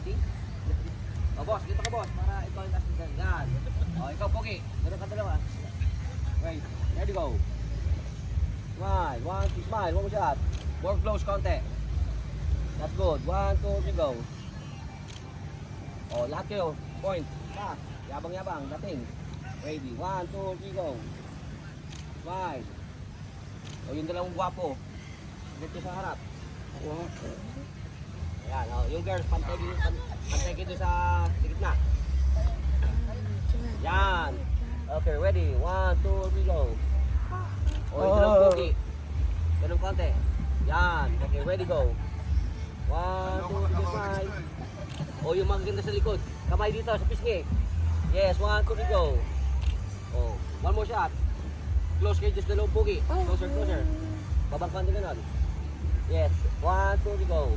ate. O, boss, dito ka, boss. Para ikaw yung last dyan. Yan. O, ikaw, Pogi. Meron ka dalawa. Wait. Ready, go. Smile. 1, 2, smile. One more shot. More close, konti. That's good. 1, 2, 3, go. O, lahat kayo. Point. Back. Yabang-yabang. Dating. Ready. 1, 2, 3, go. Smile. O, yung dalawang guwapo. Dito sa harap. Ayan, o, yung girls, pantay dito sa gitna. Yan. Okay, ready. 1, 2, 3, go. O, yung dalawang pogi. Ganun konti. Yan. Okay, ready, go. 1, 2, 3, smile. O, yung magaganda sa likod. Kamay dito sa pisngi. Yes, 1, 2, 3, go. O, one more shot. Close kayo just dalawang pogi. Closer, closer. Babang konti ganun. Yes, 1, 2, 3, go.